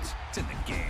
It's in the game.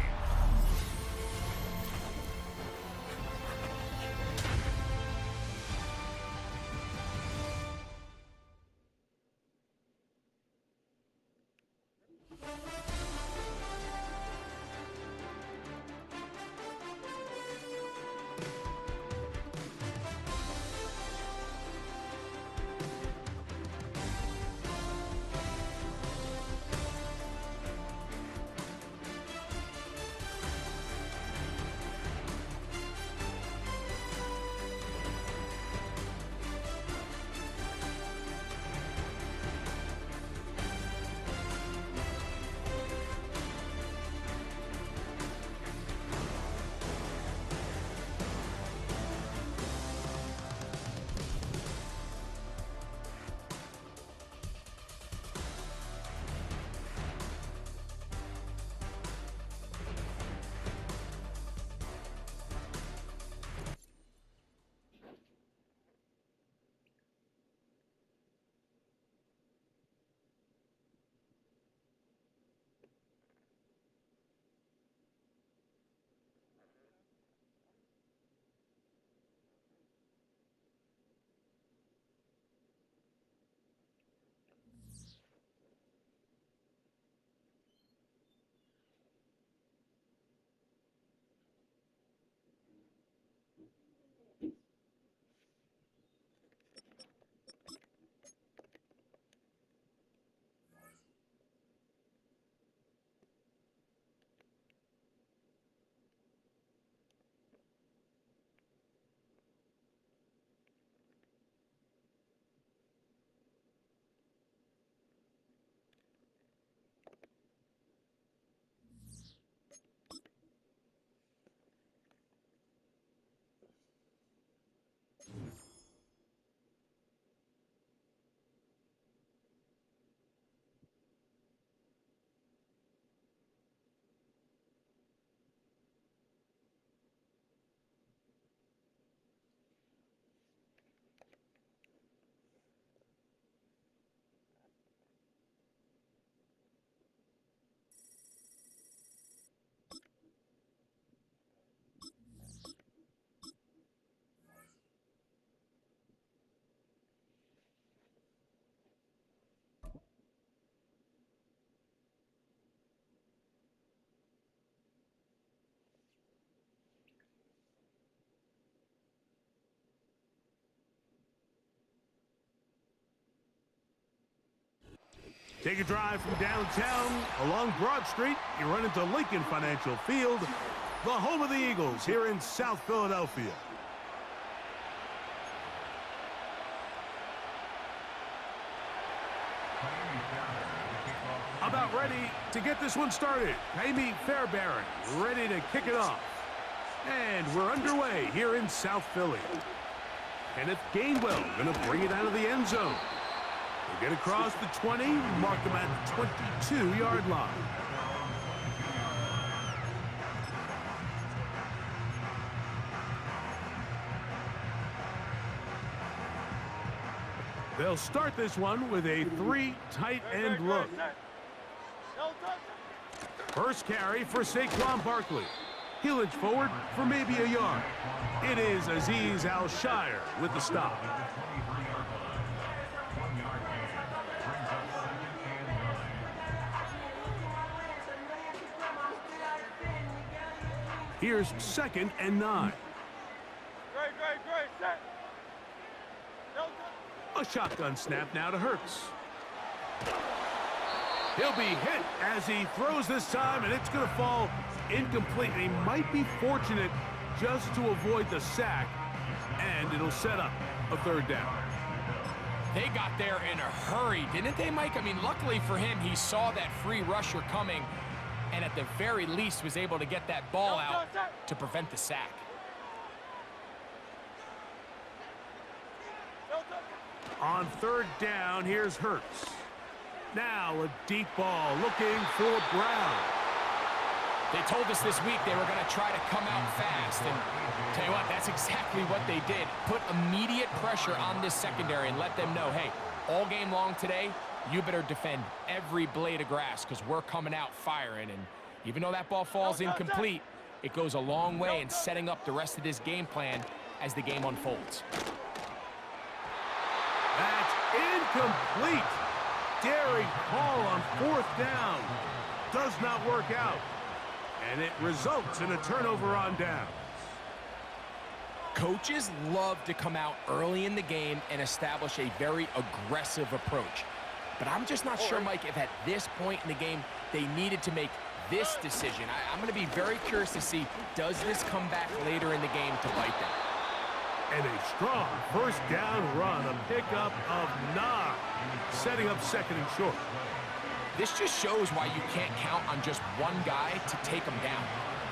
Take a drive from downtown along Broad Street. You run into Lincoln Financial Field, the home of the Eagles here in South Philadelphia. About ready to get this one started. Amy Fairbairn ready to kick it off. And we're underway here in South Philly. Kenneth Gainwell going to bring it out of the end zone. They get across the 20, mark them at the 22-yard line. They'll start this one with a 3 tight end look. First carry for Saquon Barkley. He'll inch forward for maybe a yard. It is Azeez Al-Shire with the stop. Here's 2nd and 9. A shotgun snap now to Hurts. He'll be hit as he throws this time, and it's going to fall incomplete. And he might be fortunate just to avoid the sack, and it'll set up a 3rd down. They got there in a hurry, didn't they, Mike? I mean, luckily for him, he saw that free rusher coming, and at the very least was able to get that ball out to prevent the sack. On 3rd down, here's Hurts. Now a deep ball looking for Brown. They told us this week they were going to try to come out fast, and tell you what, that's exactly what they did. Put immediate pressure on this secondary and let them know, hey, all game long today, you better defend every blade of grass because we're coming out firing. And Even though that ball falls incomplete, it goes a long way in setting up the rest of this game plan as the game unfolds. That's incomplete. Daring call on 4th down. Does not work out. And it results in a turnover on downs. Coaches love to come out early in the game and establish a very aggressive approach. But I'm just not sure, Mike, if at this point in the game they needed to make this decision. I'm going to be very curious to see, does this come back later in the game to bite them? And a strong 1st down run, a pickup of 9, setting up 2nd and short. This just shows why you can't count on just one guy to take him down.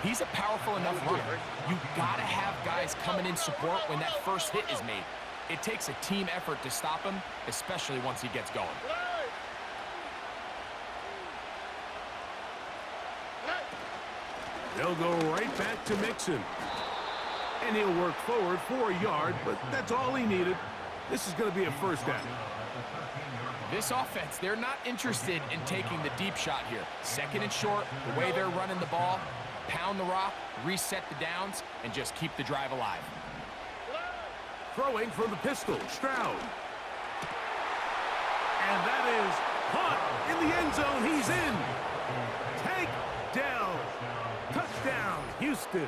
He's a powerful enough runner. You gotta have guys coming in support when that first hit is made. It takes a team effort to stop him, especially once he gets going. They'll go right back to Mixon. And he'll work forward for a yard, but that's all he needed. This is going to be a 1st down. This offense, they're not interested in taking the deep shot here. 2nd and short, the way they're running the ball, pound the rock, reset the downs, and just keep the drive alive. Throwing from the pistol, Stroud. And that is caught in the end zone. He's in. Tank Dell. Touchdown, Houston.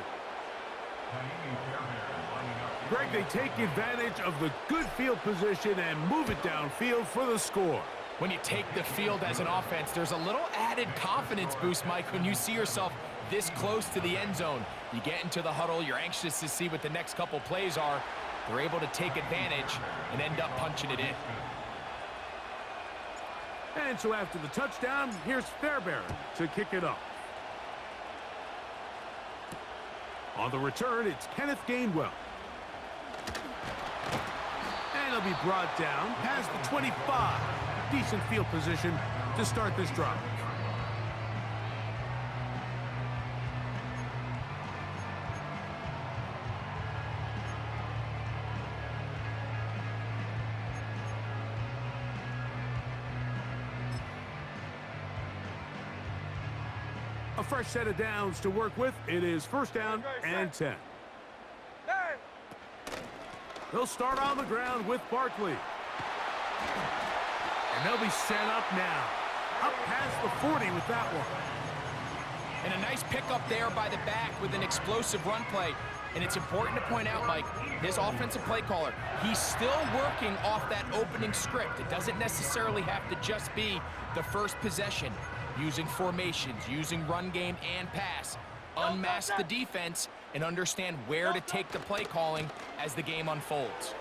Greg, they take advantage of the good field position and move it downfield for the score. When you take the field as an offense, there's a little added confidence boost, Mike, when you see yourself this close to the end zone. You get into the huddle, you're anxious to see what the next couple plays are. They're able to take advantage and end up punching it in. And so after the touchdown, here's Fairbairn to kick it off. On the return, it's Kenneth Gainwell. And he'll be brought down past the 25. Decent field position to start this drive. A fresh set of downs to work with. It is 1st down and 10. They'll start on the ground with Barkley. And they'll be set up now. Up past the 40 with that one. And a nice pickup there by the back with an explosive run play. And it's important to point out, Mike, his offensive play caller, he's still working off that opening script. It doesn't necessarily have to just be the first possession. Using formations, using run game and pass. Unmask the defense and understand where to take the play calling as the game unfolds.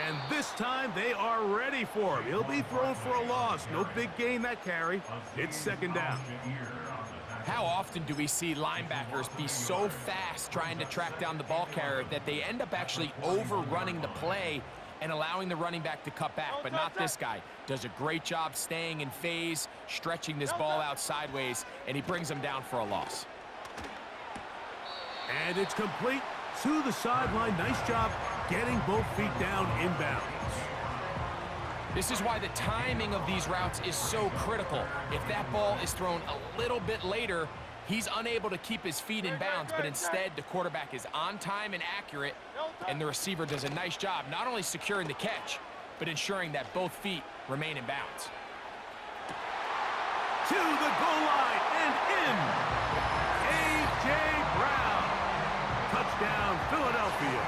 And this time they are ready for him. He'll be thrown for a loss. No big gain that carry. It's 2nd down. How often do we see linebackers be so fast trying to track down the ball carrier that they end up actually overrunning the play and allowing the running back to cut back? But not this guy. Does a great job staying in phase, stretching this ball out sideways, and he brings them down for a loss. And it's complete to the sideline. Nice job getting both feet down inbounds. This is why the timing of these routes is so critical. If that ball is thrown a little bit later, he's unable to keep his feet in bounds, but instead the quarterback is on time and accurate, and the receiver does a nice job not only securing the catch, but ensuring that both feet remain in bounds. To the goal line and in. A.J. Brown. Touchdown, Philadelphia.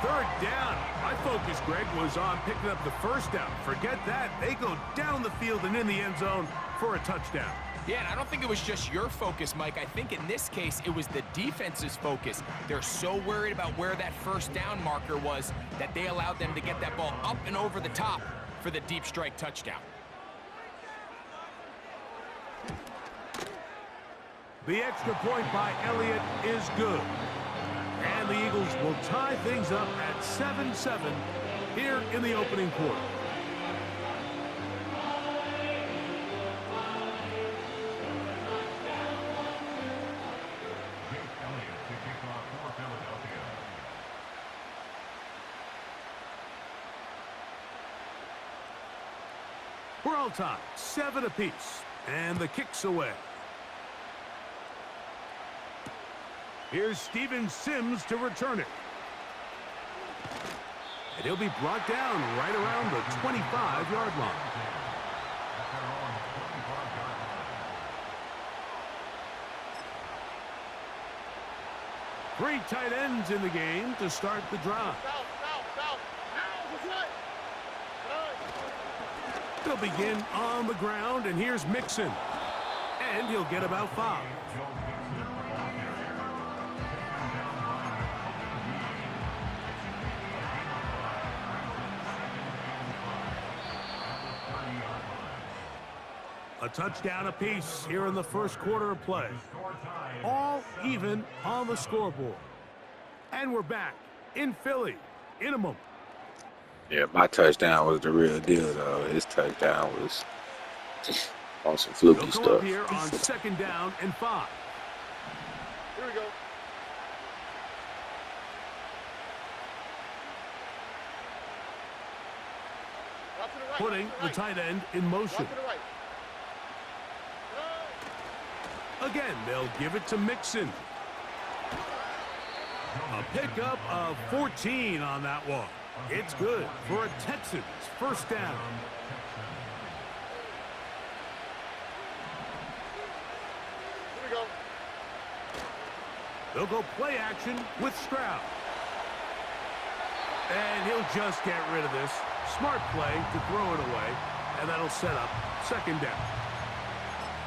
3rd down. My focus, Greg, was on picking up the 1st down. Forget that. They go down the field and in the end zone for a touchdown. Yeah, and I don't think it was just your focus, Mike. I think in this case, it was the defense's focus. They're so worried about where that 1st down marker was that they allowed them to get that ball up and over the top for the deep strike touchdown. The extra point by Elliott is good. And the Eagles will tie things up at 7-7 here in the opening quarter. We're all tied, 7 apiece. And the kick's away. Here's Steven Sims to return it. And he'll be brought down right around the 25-yard line. Three tight ends in the game to start the drive. They'll begin on the ground, and here's Mixon. And he'll get about 5. A touchdown apiece here in the first quarter of play. All even on the scoreboard. And we're back in Philly in a moment. Yeah, my touchdown was the real deal, though. His touchdown was on some fluky They'll go stuff. up here on 2nd down and 5. Here we go. Drop to the right. Putting the tight end in motion. Drop to the right. Again, they'll give it to Mixon. A pickup of 14 on that one. It's good for a Texans first down. Here we go. They'll go play action with Stroud. And he'll just get rid of this. Smart play to throw it away. And that'll set up 2nd down.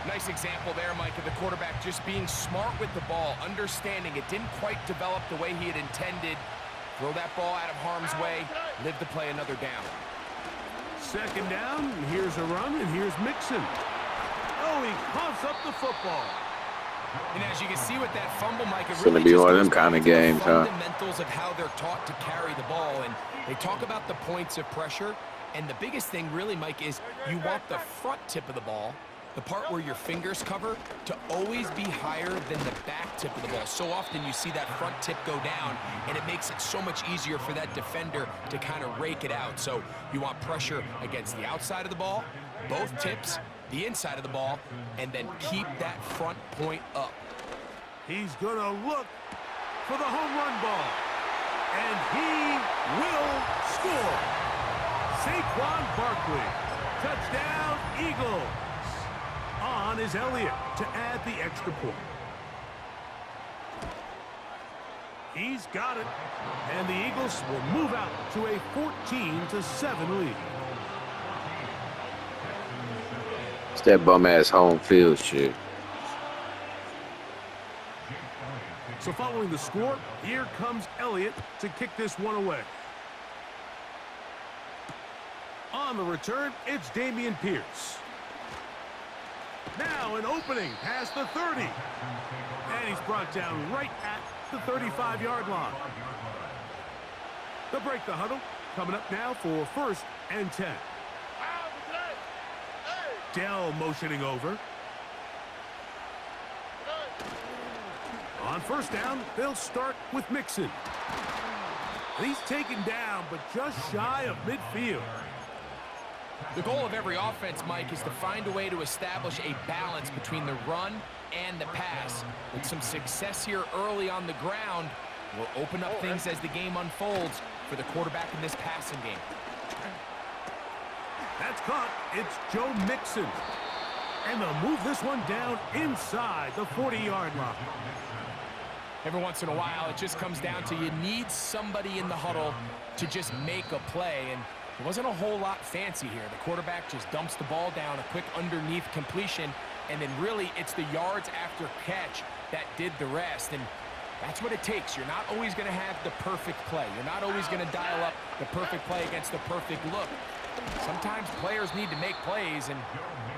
Nice example there, Mike, of the quarterback just being smart with the ball, understanding it didn't quite develop the way he had intended. Throw that ball out of harm's way, live to play another down. 2nd down, and here's a run, and here's Mixon. Oh, he coughs up the football. And as you can see with that fumble, Mike, it It's gonna really be just one of goes them kind back of to the games, huh? fundamentals of how they're taught to carry the ball. And they talk about the points of pressure. And the biggest thing really, Mike, is you want the front tip of the ball, the part where your fingers cover, to always be higher than the back tip of the ball. So often you see that front tip go down, and it makes it so much easier for that defender to kind of rake it out. So you want pressure against the outside of the ball, both tips, the inside of the ball, and then keep that front point up. He's going to look for the home run ball. And he will score. Saquon Barkley. Touchdown, Eagles. On is Elliott to add the extra point. He's got it. And the Eagles will move out to a 14-7 lead. It's that bum-ass home field shit. So following the score, here comes Elliott to kick this one away. On the return, it's Dameon Pierce. Now an opening past the 30. And he's brought down right at the 35-yard line. They'll break the huddle. Coming up now for 1st and 10. Dell motioning over. On 1st down, they'll start with Mixon. He's taken down, but just shy of midfield. The goal of every offense, Mike, is to find a way to establish a balance between the run and the pass. With some success here early on the ground, will open up things as the game unfolds for the quarterback in this passing game. That's caught. It's Joe Mixon. And they'll move this one down inside the 40-yard line. Every once in a while, it just comes down to you need somebody in the huddle to just make a play. And there wasn't a whole lot fancy here. The quarterback just dumps the ball down, a quick underneath completion, and then really it's the yards after catch that did the rest. And that's what it takes. You're not always going to have the perfect play. You're not always going to dial up the perfect play against the perfect look. Sometimes players need to make plays, and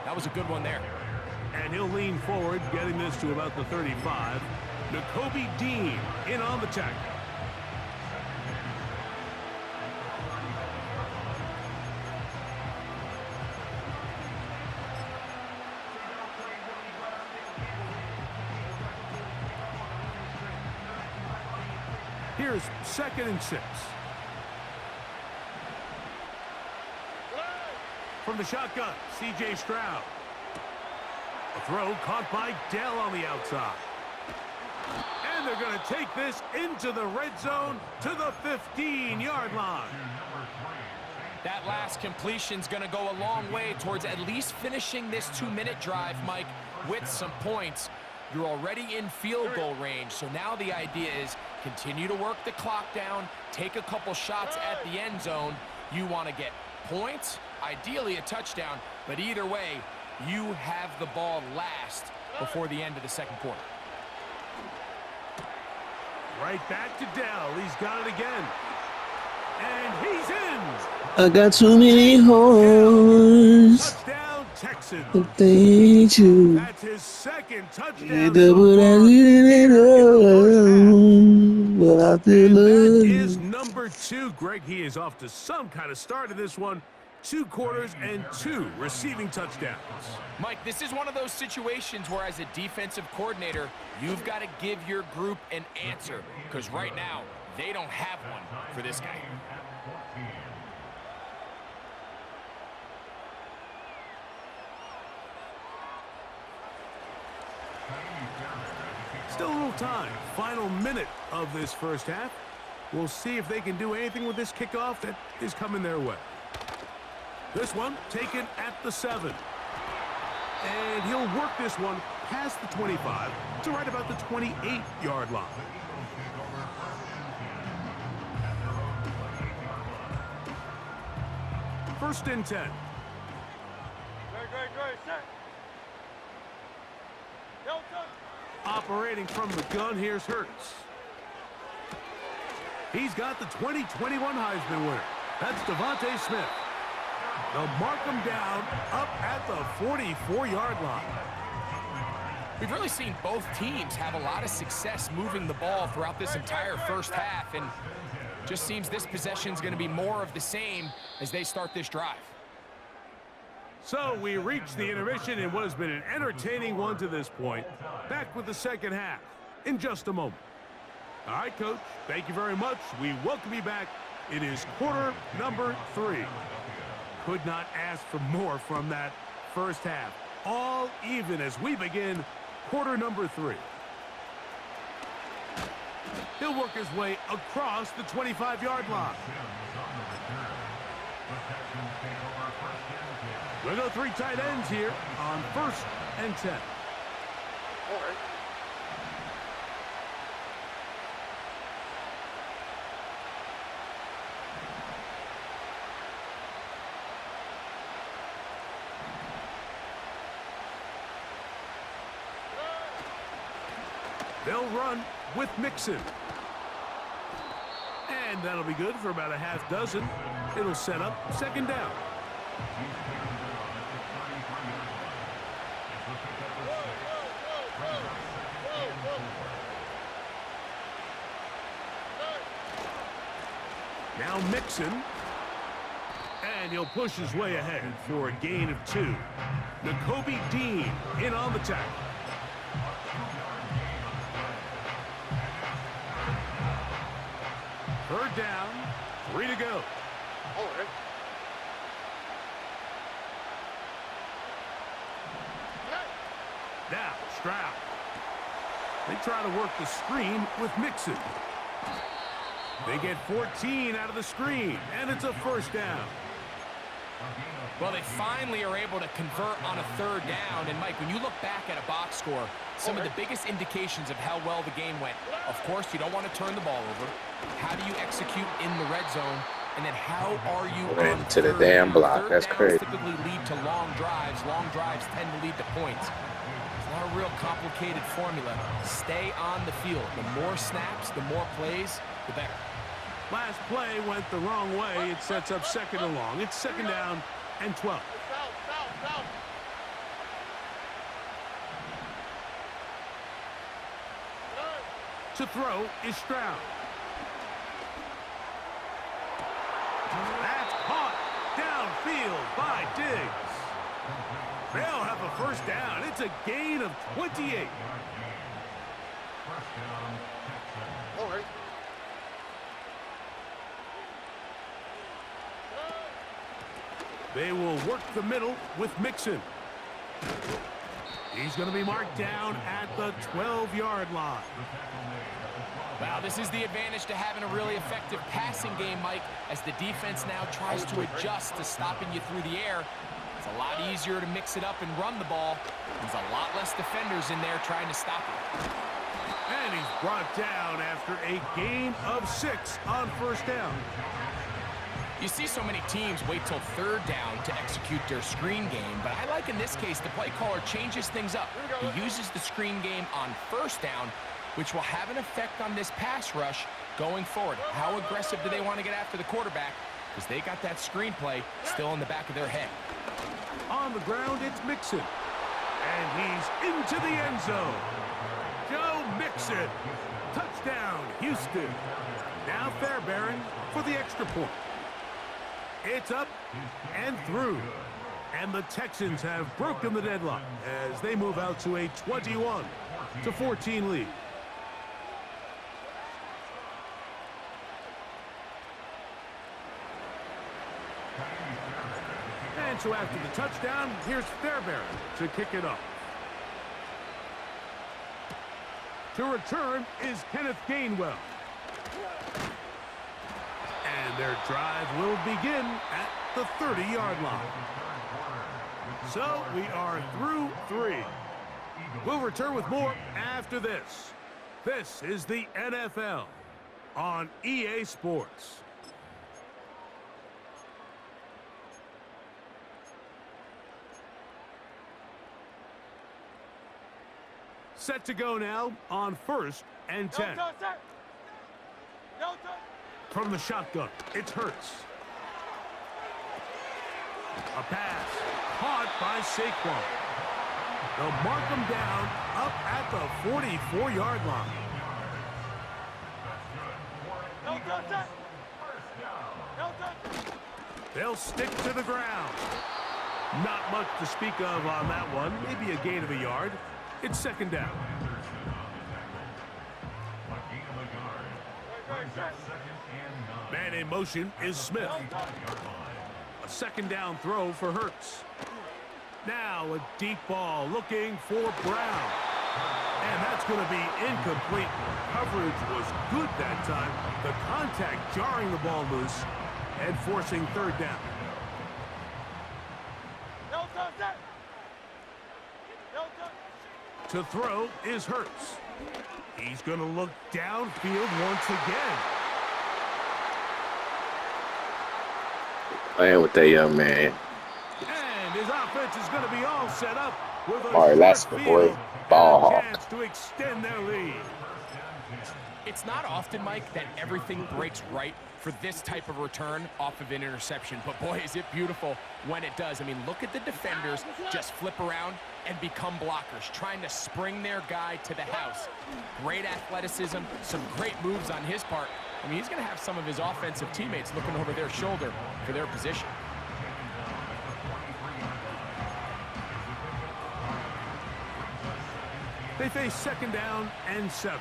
that was a good one there. And he'll lean forward, getting this to about the 35. Nakobe Dean in on the tackle. Here's 2nd and 6. From the shotgun, C.J. Stroud. throw caught by Dell on the outside. And they're going to take this into the red zone to the 15-yard line. That last completion's going to go a long way towards at least finishing this 2-minute drive, Mike, with some points. You're already in field goal range, so now the idea is continue to work the clock down, take a couple shots at the end zone. You want to get points, ideally a touchdown, but either way, you have the ball last before the end of the second quarter. Right back to Dell. He's got it again. And he's in. I got too many hoes. Touchdown, Texans. But they too. That's his second touchdown And so double far that here in the first half. but I feel And that love. is number 2. Greg, he is off to some kind of start in this one. 2 quarters and 2 receiving touchdowns. Mike, this is one of those situations where as a defensive coordinator, you've got to give your group an answer, because right now, they don't have one for this guy. Still a little time. Final minute of this first half. We'll see if they can do anything with this kickoff that is coming their way. This one taken at the 7. And he'll work this one past the 25 to right about the 28-yard line. First and 10. Great, set. Delta. Operating from the gun, here's Hurts. He's got the 2021 Heisman winner. That's Devontae Smith. They'll mark him down up at the 44-yard line. We've really seen both teams have a lot of success moving the ball throughout this entire first half, and just seems this possession is going to be more of the same as they start this drive. So we reach the intermission in what has been an entertaining one to this point. Back with the second half in just a moment. All right, Coach, thank you very much. We welcome you back. It is quarter number 3. Could not ask for more from that first half. All even as we begin quarter number 3. He'll work his way across the 25-yard line. We'll go 3 tight ends here on first and 10. All right. They'll run with Mixon. And that'll be good for about a half dozen. It'll set up second down. Now Mixon. And he'll push his way ahead for a gain of 2. Nakobe Dean in on the tackle. Third down, 3 to go. All right. Now, Stroud. They try to work the screen with Mixon. They get 14 out of the screen, and it's a first down. Well, they finally are able to convert on a third down. And, Mike, when you look back at a box score, some of the biggest indications of how well the game went, of course, you don't want to turn the ball over. How do you execute in the red zone? And then how are you Ran on to the third damn down? block. That's Third crazy. downs typically lead to long drives. Long drives tend to lead to points. It's not a real complicated formula. Stay on the field. The more snaps, the more plays, the better. Last play went the wrong way. It sets up second and long. It's second down and 12. South. To throw is Stroud. That's caught downfield by Diggs. They'll have a first down. It's a gain of 28. All right. They will work the middle with Mixon. He's going to be marked down at the 12-yard line. Wow, this is the advantage to having a really effective passing game, Mike, as the defense now tries to adjust to stopping you through the air. It's a lot easier to mix it up and run the ball. There's a lot less defenders in there trying to stop it. And he's brought down after a gain of 6 on first down. You see so many teams wait till third down to execute their screen game, but I like in this case the play caller changes things up. He uses the screen game on first down, which will have an effect on this pass rush going forward. How aggressive do they want to get after the quarterback? Because they got that screenplay still in the back of their head. On the ground, it's Mixon. And he's into the end zone. Joe Mixon. Touchdown, Houston. Now Fairbairn for the extra point. It's up and through. And the Texans have broken the deadlock as they move out to a 21-14 lead. And so after the touchdown, here's Fairbairn to kick it off. To return is Kenneth Gainwell. And their drive will begin at the 30-yard line. So we are through 3. We'll return with more after this. This is the NFL on EA Sports. Set to go now on 1st and 10. From the shotgun, it's Hurts. A pass caught by Saquon. They'll mark him down up at the 44-yard line. They'll stick to the ground. Not much to speak of on that one. Maybe a gain of a yard. It's second down. Man in motion is Smith. A second down throw for Hurts. Now a deep ball looking for Brown. And that's going to be incomplete. Coverage was good that time. The contact jarring the ball loose and forcing third down. To throw is Hurts. He's going to look downfield once again. Playing with that young man. And his offense is going to be all set up with a Sorry, that's the boy. Ball hawk. chance to extend their lead. It's not often, Mike, that everything breaks right for this type of return off of an interception. But boy, is it beautiful when it does. I mean, look at the defenders just flip around and become blockers, trying to spring their guy to the house. Great athleticism, some great moves on his part. I mean, he's going to have some of his offensive teammates looking over their shoulder for their position. They face second down and 7.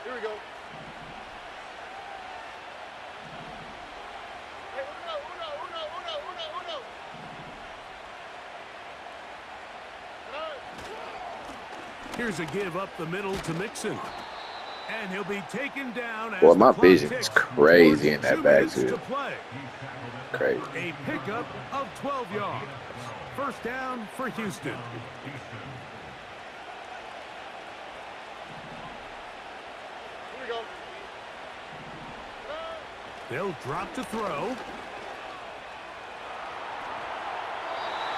Here we go. Hey, uno. Here's a give up the middle to Mixon. And he'll be taken down as Boy, my the clock vision ticks is crazy in towards that 2 minutes backfield. to play. Crazy. A pickup of 12 yards. First down for Houston. Here we go. They'll drop to throw.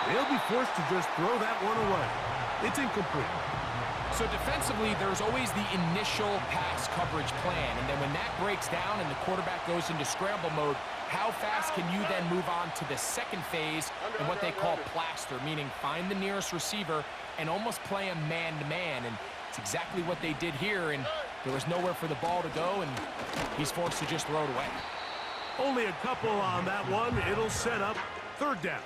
They'll be forced to just throw that one away. It's incomplete. So defensively, there's always the initial pass coverage plan, and then when that breaks down and the quarterback goes into scramble mode, how fast can you then move on to the second phase and what they call plaster, meaning find the nearest receiver and almost play him man-to-man, and it's exactly what they did here, and there was nowhere for the ball to go, and he's forced to just throw it away. Only a couple on that one. It'll set up third down.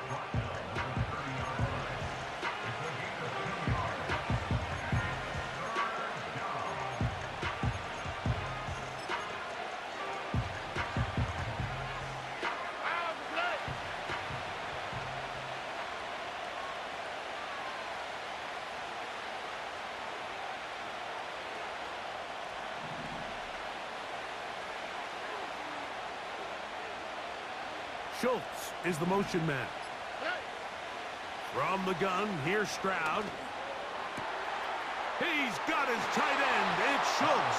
Schultz is the motion man. From the gun, here's Stroud. He's got his tight end. It's Schultz.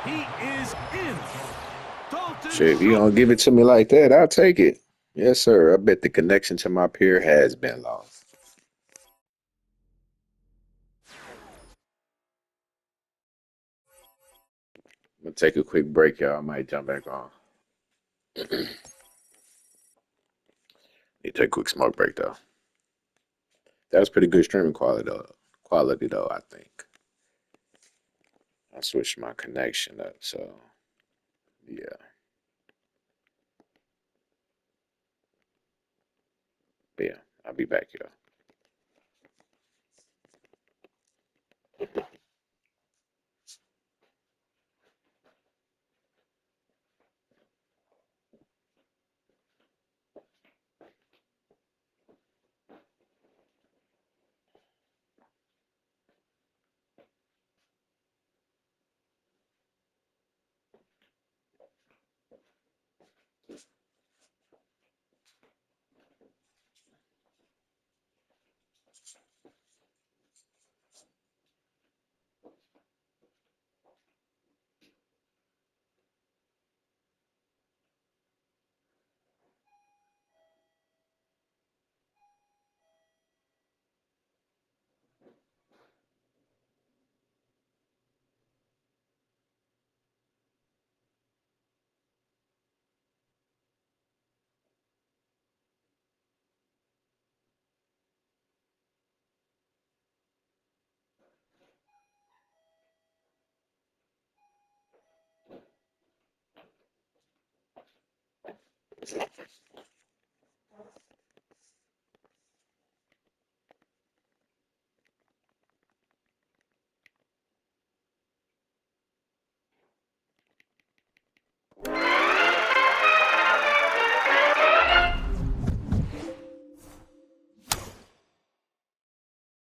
He is in. Dalton Shit, if you Schultz. don't give it to me like that, I'll take it. Yes, sir. I bet the connection to my peer has been lost. I'm gonna take a quick break, y'all. I might jump back on. Need to take a quick smoke break though. That was pretty good streaming quality though. I think. I switched my connection up, so yeah. But yeah, I'll be back, y'all.